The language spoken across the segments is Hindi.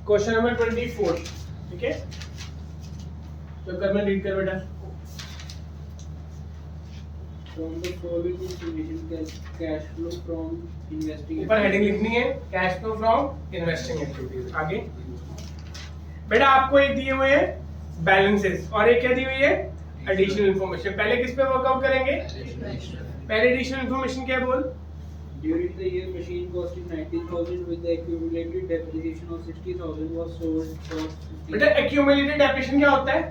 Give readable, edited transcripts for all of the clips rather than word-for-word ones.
क्वेश्चन नंबर 24, ठीक है, तो कर मैं रीड कर बेटा। From the following information, cash flow from investing. ऊपर हेडिंग लिखनी है cash flow from investing activities. आगे बेटा आपको एक दिए हुए हैं बैलेंसेस और एक क्या दी हुई है एडिशनल इंफॉर्मेशन। पहले किस पे वर्कआउट करेंगे? पहले एडिशनल इंफॉर्मेशन क्या है बोल? During the year, machine costing 19,000 with the accumulated depreciation of 60,000 was sold for 50,000. बेटा एक्यूमुलेटेड डेप्रिसिएशन क्या होता है?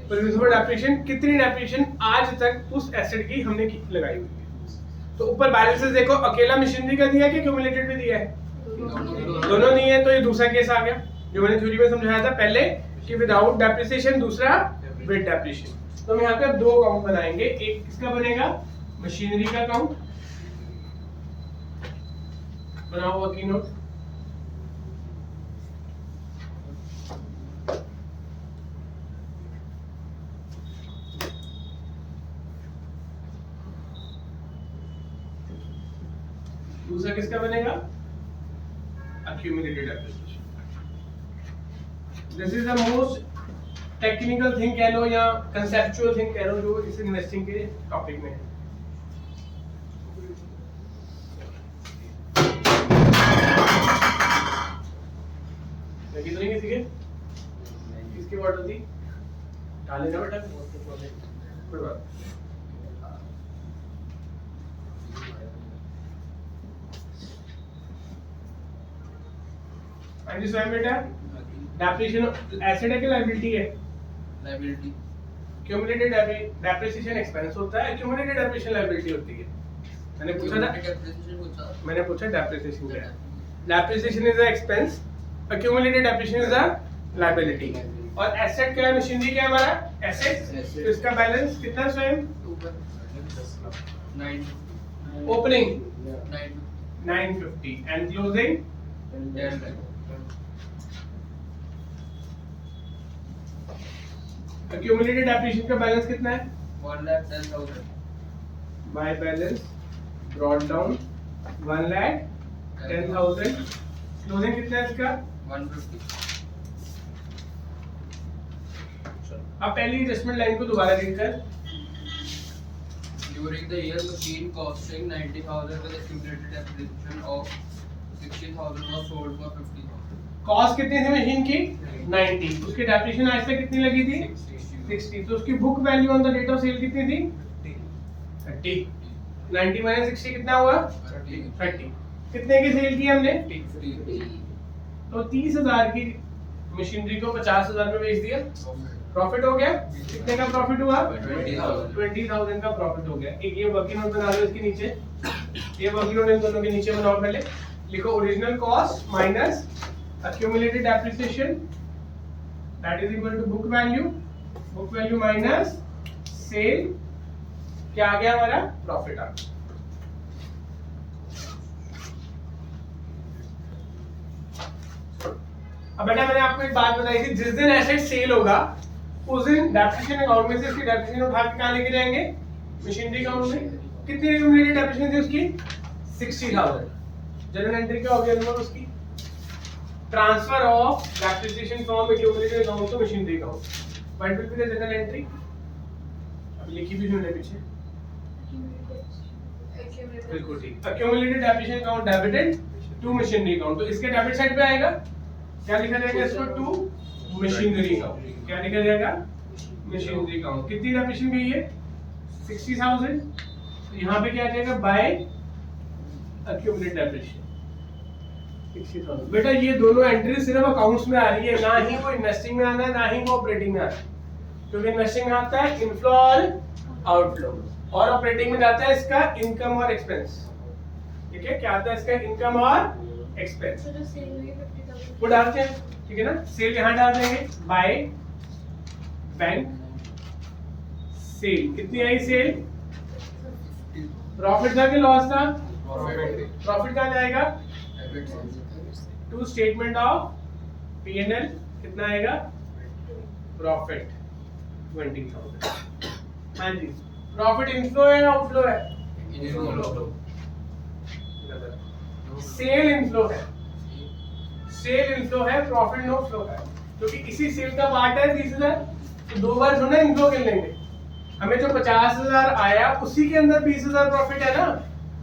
प्रिंसिपल डेप्रिसिएशन, कितनी डेप्रिसिएशन आज तक उस एसेट की हमने लगाई हुई है। तो ऊपर बैलेंसेस देखो, अकेला मशीनरी का दिया है कि एक्यूमुलेटेड भी दिया है? दोनों दिए हैं। तो ये दूसरा केस आ गया जो मैंने थ्योरी में समझाया था पहले कि विदाउट डेप्रिसिएशन, दूसरा विद डेप्रिसिएशन। तो हम यहाँ पे दो अकाउंट बनाएंगे, एक किसका बनेगा मशीनरी का अकाउंट, बनाओ वर्किंग नोट। दूसरा किसका बनेगा accumulated depreciation। This is the most technical thing कह लो या कंसेप्चुअल थिंग कह लो जो इस इन्वेस्टिंग के टॉपिक में है। लगी तो नहीं किसी के? किसकी वर्ड होती डाले ना बेटा, कोई बात। हाँ जी स्वयं बेटा, डेप्रिसिएशन एसेट है कि लायबिलिटी है? Liability. क्यूमुलेटेड डेप्रिसिएशन एक्सपेंस होता है, एक्यूमुलेटेड डेप्रिसिएशन लायबिलिटी होती है। मैंने पूछा था, मैंने पूछा डेप्रिसिएशन क्या है? Depreciation is a expense, accumulated depreciation is a liability। और एसेट क्या है? मशीनरी क्या है हमारा? एसेट। तो इसका बैलेंस कितना स्वयं? Opening 950 and closing 10. accumulated depreciation का बैलेंस कितना है? 1,10,000. By balance brought down 1,10,000। Closing कितना है इसका? 150. अब पहली एडजस्टमेंट लाइन को दोबारा रीड कर। During the year, machine costing 90,000 with accumulated depreciation of 60,000 was sold for 50,000. Cost कितनी थी मशीन की? 90। उसकी डेप्रिसिएशन आज तक कितनी लगी थी? 60। तो उसकी book value on the date of sale कितनी थी? 30। 90 माइनस 60 कितना हुआ? 30। कितने की सेल की हमने? 50. तो 30,000 की मशीनरी को 50,000 में बेच दिया, प्रॉफिट हो गया। कितने का प्रॉफिट हुआ? 20,000 का प्रॉफिट हो गया। एक ये वर्किंग नोट बना लो इसके नीचे, ये वर्किंग नोट इन दोनों के नीचे बनाओ। पहले लिखो original cost minus accumulated depreciation that is equal to book value minus sale, क्या आ गया हमारा? प्रॉफिट आ गया। अब बेटा मैंने आपको एक बात बताई थी, जिस दिन एसेट सेल होगा उस दिन डेप्रिसिएशन अकाउंट में से इसकी डेप्रिसिएशन उठा के कहां लेके जाएंगे? मशीनरी अकाउंट में। कितनी एक्यूमुलेटेड डेप्रिसिएशन थी उसकी? 60,000। जर्नल एंट्री क्या हो गया नंबर उसकी? Transfer of depreciation from accumulated account to machinery account. What will be the journal entry? अब लिखी भी हमने पीछे, बिल्कुल ठीक। Accumulated depreciation account debited to machinery account. तो इसके डेबिट साइड पे आएगा क्या लिखा जाएगा इसको? To machinery account. क्या लिखा जाएगा? Machinery account. कितनी डेप्रिसिएशन गई है? 60,000। तो यहाँ पे क्या आ जाएगा? By accumulated depreciation 60,000। बेटा ये दोनों एंट्री सिर्फ अकाउंट्स में आ रही है, ना ही वो इन्वेस्टिंग में आना है, ना ही वो ऑपरेटिंग में आना है। क्योंकि इन्वेस्टिंग में आता है इनफ्लो और आउटफ्लो, और ऑपरेटिंग में जाता है इसका इनकम और एक्सपेंस। ठीक है, क्या आता है इसका? इनकम और एक्सपेंस। वो डालते हैं, ठीक है ना। सेल यहाँ डाल देंगे, बाय बैंक सेल। कितनी आई सेल? प्रॉफिट था कि लॉस था? प्रॉफिट कहाँ जाएगा? टू स्टेटमेंट ऑफ P&L कितना आएगा? प्रॉफिट 20,000। हाँ जी, प्रॉफिट इनफ्लो है या आउटफ्लो है? इनफ्लो। सेल इनफ्लो है, सेल इनफ्लो है, प्रॉफिट नो फ्लो है, क्योंकि इसी सेल का पार्ट है 20,000, तो दो बार थोड़ा इनफ्लो कर लेंगे। हमें जो 50,000 आया उसी के अंदर 20,000 प्रॉफिट है ना,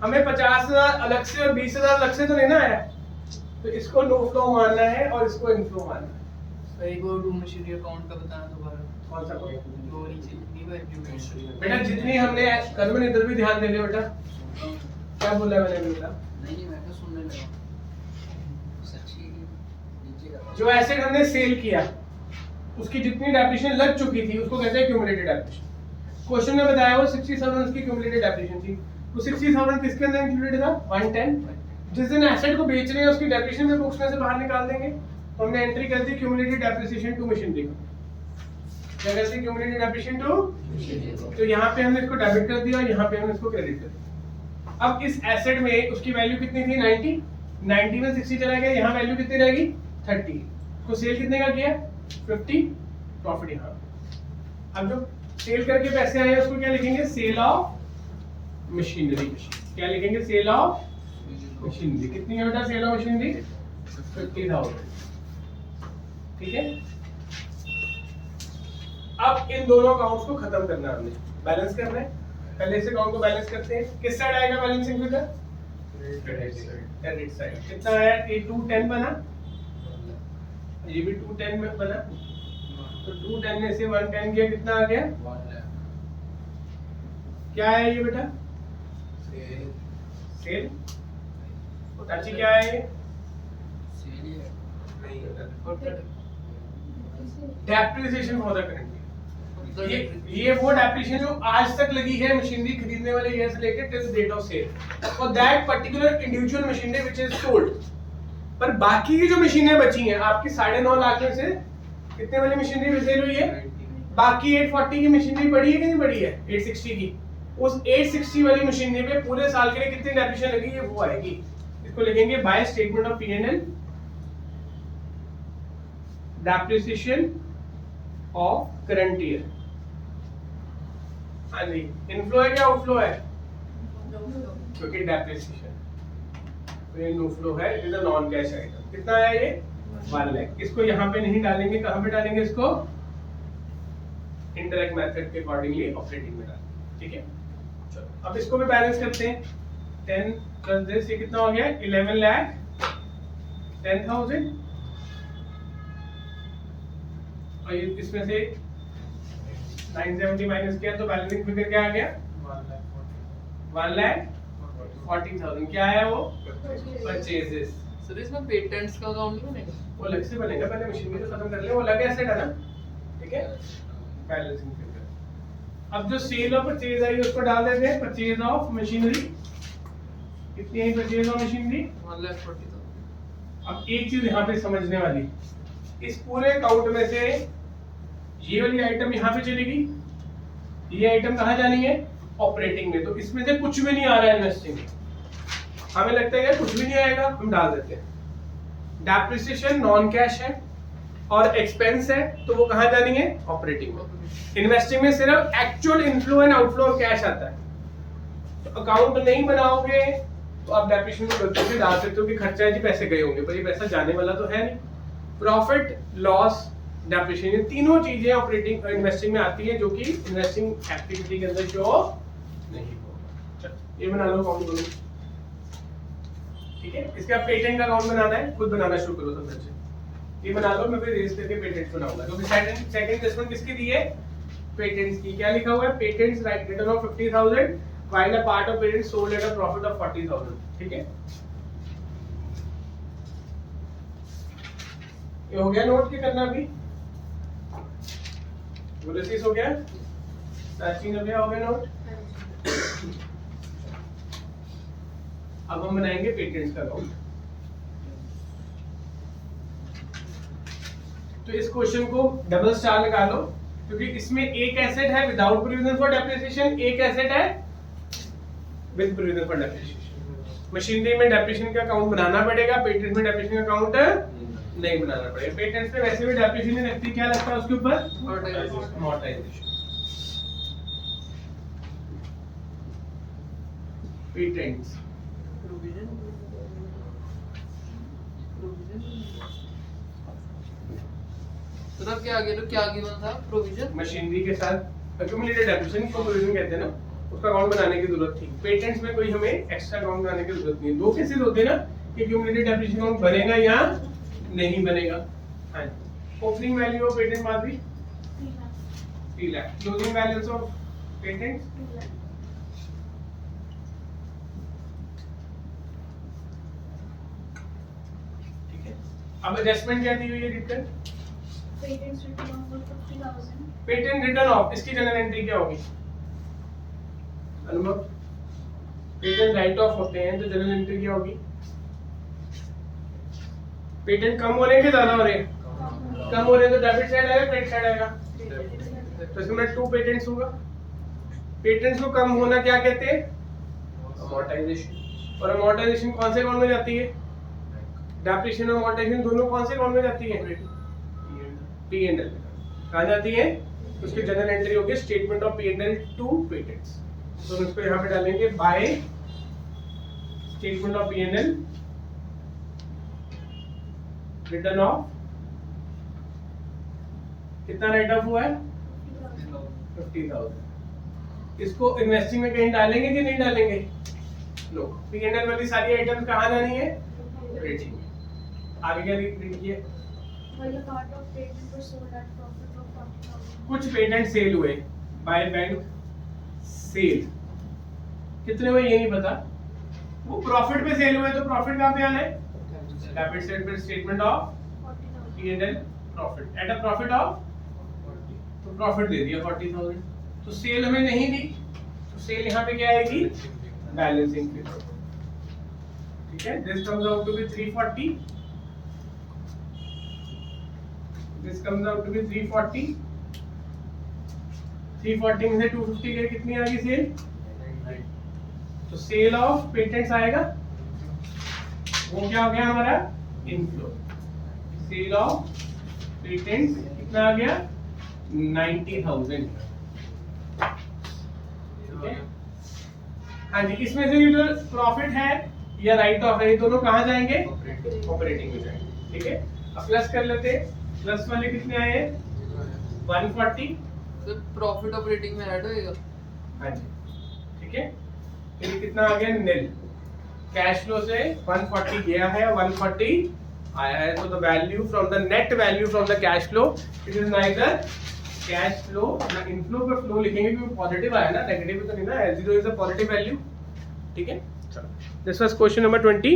हमें 50,000 अलग से और 20,000 अलग से तो लेना है, तो इसको नो फ्लो मानना है और इसको इनफ्लो मानना है। सर एक और टू मशीनरी अकाउंट का बताना दोबारा। कौन सा कोई? दो नीचे नहीं वैल्यू बेटा जितनी हमने कर्म ने इधर भी ध्यान दे लिया बेटा, क्या बोला मैंने बेटा? नहीं मैं तो सुनने लगा सच्ची नीचे का जो एसेट हमने सेल किया उसकी जितनी डेप्रिसिएशन लग चुकी थी उसको कहते हैं क्यूमुलेटेड डेप्रिसिएशन। क्वेश्चन में बताया वो 60,000 की क्यूमुलेटेड डेप्रिसिएशन थी, तो 60,000 किसके अंदर इंक्लूडेड था? 110। जिस दिन एसेट को बेच रहे हैं उसकी डेप्रिसिएशन में बुक्स में से बाहर निकाल देंगे, तो हमने एंट्री कर दी क्यूमुलेटेड डेप्रिसिएशन टू मशीनरी का। क्या कहते हैं? क्यूमुलेटेड डेप्रिसिएशन टू, तो यहाँ पे हमने इसको डेबिट कर दिया और यहाँ पे हमने इसको क्रेडिट कर दिया। अब इस एसेट में उसकी वैल्यू कितनी थी? 90 में 60 चला गया, यहाँ वैल्यू कितनी रहेगी? 30। तो सेल कितने का किया? 50, प्रॉफिट यहाँ। अब जो सेल करके पैसे आए उसको क्या लिखेंगे? Sale of machinery. क्या लिखेंगे? Sale of machinery. कितनी है बेटा सेल ऑफ मशीनरी? 50,000। ठीक है, अब इन दोनों अकाउंट्स को खत्म करना है, हमने बैलेंस करना है। पहले इस अकाउंट को बैलेंस करते हैं। किस साइड आएगा बैलेंसिंग फिगर? Credit side. कितना आया? ये 210 बना, ये भी 210 में बना, तो 210 में से 110 गया, कितना आ गया? 1 लाख। क्या है ये बेटा? सेल। चाची क्या है ये? सेल ही है नहीं, corporate depreciation for the current. ये वो डेप्रिसिएशन जो आज तक लगी है मशीनरी खरीदने वाले ईयर से लेकर till date of sale for that particular individual machinery which is sold. पर बाकी की जो मशीनें बची हैं आपकी 9.5 लाख में से कितने वाली मशीनरी सेल हुई है? बाकी 840 की मशीनरी पड़ी है कि नहीं पड़ी है? 860 की। उस 860 वाली मशीनरी पे पूरे साल के लिए कितनी डेप्रिसिएशन लगी है वो आएगी। इसको लिखेंगे bye statement of P&L, depreciation of current year. हाँ जी, इनफ्लो है क्या आउटफ्लो है? क्योंकि डेप्रिसिएशन, तो ये नो फ्लो है, it is a non cash item. कितना है ये? 1 लाख। इसको यहाँ पे नहीं डालेंगे, कहाँ पे डालेंगे इसको? इनडायरेक्ट मेथड के अकॉर्डिंगली ऑपरेटिंग में डालेंगे। ठीक है, चलो अब इसको भी बैलेंस करते हैं। 10 प्लस दिस, ये कितना हो गया? 11 लाख 10,000, और ये इसमें से 970 माइनस किया तो बैलेंसिंग फिगर क्या आ गया? 1 लाख 40,000। क्या है वो? परचेजेस। सर इसमें पेटेंट्स का अकाउंट नहीं बनेगा? वो अलग से बनेगा, पहले मशीनरी तो खत्म कर ले, वो अलग एसेट है ना। ठीक है, बैलेंसिंग फिगर। अब जो सेल और परचेज आई उसको डाल देते हैं। परचेज ऑफ मशीनरी कितनी है? Purchase of machinery 1,40,000। अब एक चीज यहाँ पे समझने वाली, इस पूरे अकाउंट में से ये वाली आइटम यहाँ पे चलेगी, ये आइटम कहाँ जानी है? ऑपरेटिंग में। तो इसमें से कुछ भी नहीं आ रहा है इन्वेस्टिंग में। हमें लगता है यार कुछ भी नहीं आएगा, हम डाल देते हैं। डेप्रिसिएशन नॉन कैश है और एक्सपेंस है, तो वो कहाँ जानी है? ऑपरेटिंग में। इन्वेस्टिंग में सिर्फ actual inflow and outflow of cash आता है। तो अकाउंट नहीं बनाओगे तो आप डेप्रिसिएशन को गलती से डाल सकते हो कि खर्चा है जी, पैसे गए होंगे, पर ये पैसा जाने वाला तो है नहीं। प्रॉफिट, लॉस, डेप्रिसिएशन, तीनों चीजें ऑपरेटिंग इन्वेस्टिंग में आती है, जो कि इन्वेस्टिंग एक्टिविटी के अंदर शो नहीं होगा। चलो ये बना लो अकाउंट दोनों। ठीक है, इसका पेटेंट का अकाउंट बनाना है, खुद बनाना शुरू करो सबसे अच्छे। ये बना लो, मैं फिर रेज करके पेटेंट्स बनाऊंगा। क्योंकि सेकंड इन्वेस्टमेंट किसकी दी है? पेटेंट्स की। क्या लिखा हुआ है? Patents right return of 50,000 while a part of patent sold at a profit of 40,000। ठीक है, ये हो गया नोट के करना भी। गुलसीस हो गया, प्राचीन हो गया नोट। अब हम बनाएंगे पेटेंट्स का अकाउंट। तो इस क्वेश्चन को डबल स्टार लगा लो, क्योंकि इसमें एक एसेट है विदाउट प्रोविजन फॉर डेप्रिसिएशन, एक एसेट है with provision for depreciation. Machinery में डेप्रिसिएशन का अकाउंट बनाना पड़ेगा, पेटेंट में डेप्रिसिएशन का अकाउंट नहीं बनाना पड़ेगा। पेटेंट्स पे वैसे भी डेप्रिसिएशन नहीं लगती, क्या लगता है उसके ऊपर? अमोर्टाइजेशन। पेटेंट्स प्रोविजन तो अब क्या आगे, तो क्या गिवन था प्रोविजन मशीनरी के साथ एक्यूमुलेटेड डेप्रिसिएशन को प्रोविजन कहते हैं ना, उसका अकाउंट बनाने की जरूरत थी। पेटेंट्स में कोई हमें एक्स्ट्रा अकाउंट बनाने की जरूरत नहीं है। दो केसेस होते हैं ना कि एक्यूमुलेटेड डेप्रिसिएशन अकाउंट बनेगा या नहीं बनेगा। हाँ, opening value of patent mark 3 lakh, closing balance of patent 2 lakh. ठीक है। अब एडजस्टमेंट क्या दी हुई है return? Patents written off for 50,000. Patent return of, इसकी जनरल एंट्री क्या होगी? अनुभव, पेटेंट राइट ऑफ होते हैं तो जनरल एंट्री क्या होगी? पेटेंट कम हो रहे हैं कि ज्यादा हो रहे हैं? कम हो रहे हैं तो डेबिट साइड आएगा, क्रेडिट साइड आएगा। तो इसमें 2 पेटेंट्स होगा। पेटेंट्स को कम होना क्या कहते हैं? अमोर्टाइजेशन। और अमोर्टाइजेशन कौन से अकाउंट में जाती है? डेप्रिसिएशन और अमोर्टाइजेशन दोनों कौन से अकाउंट में जाती है? P&L। कहाँ जाती है? उसकी जनरल एंट्री होगी statement of P&L to patents. तो हम इसको यहाँ पे डालेंगे by statement of P&L return of, कितना राइट ऑफ हुआ है? 50,000। इसको इन्वेस्टिंग में कहीं डालेंगे कि नहीं डालेंगे? नो। P&L वाली सारी आइटम्स कहाँ जानी है? ऑपरेटिंग में। आगे क्या रीड किए? While a part of patent was sold at profit of 40,000. कुछ पेटेंट सेल हुए बाय बैंक सेल, कितने हुए ये नहीं पता। वो प्रॉफिट पे सेल हुए तो प्रॉफिट कहाँ पे आना है? डेबिट साइड पे statement of 40,000. P&L profit at a profit of, तो प्रॉफिट दे दिया 40,000। तो सेल हमें नहीं दी, तो सेल यहाँ पे क्या आएगी? Balancing figure. ठीक है, this comes out to be 340, this comes out to be 340। 340 में से 250 गए, कितनी आ गई सेल? तो सेल ऑफ पेटेंट्स आएगा, वो क्या हो गया हमारा? इनफ्लो। सेल ऑफ पेटेंट्स कितना आ गया? 90,000। ठीक है। हाँ जी, इसमें से ये जो प्रॉफिट है या राइट ऑफ है, ये दोनों कहाँ जाएंगे? ऑपरेटिंग में जाएंगे। ठीक है, अब प्लस कर लेते हैं। प्लस वाले कितने आए? 140। तो प्रॉफिट ऑपरेटिंग में ऐड होएगा। हाँ जी, ठीक है। फिर कितना आ गया? नील। कैश फ्लो से 140 गया है, 140 आया है, तो the value from the net value from the cash flow, it is neither cash flow ना इनफ्लो पे फ्लो लिखेंगे क्योंकि पॉजिटिव आया ना, नेगेटिव तो नहीं ना। L0 is a positive value. ठीक है, चलो दिस वाज क्वेश्चन नंबर 20।